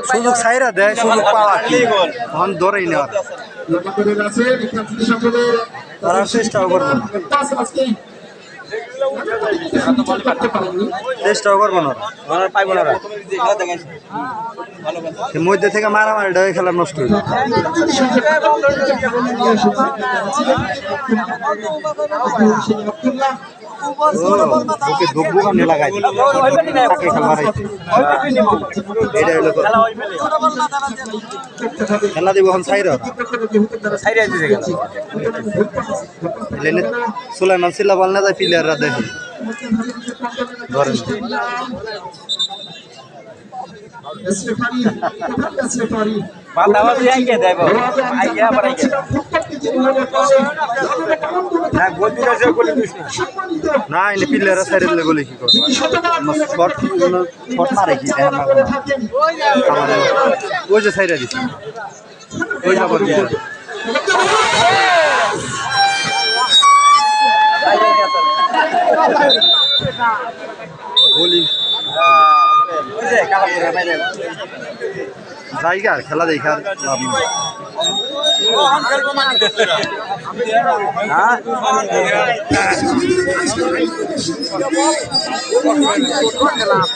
সুযোগ ছাইরা দেয়, সুযোগ পাওয়া তখন ধরেই নেওয়ার তারা চেষ্টাও করবো না, চেষ্টাও করবো না, পাইব না। মধ্যে থেকে মারামারিটা খেলা নষ্ট হইল। খেলা দিব এখন সুলাইমান সিল্লা বল না যায়, প্লেয়াররা দেখে ধরেন না, এনে প্লেয়াররা সাইডে দিলে বলে কি করবো, শট মারে কি ওই যে সাইডে দিচ্ছে ওই যাবো বলি জায়গা খেলা দেখার লাভ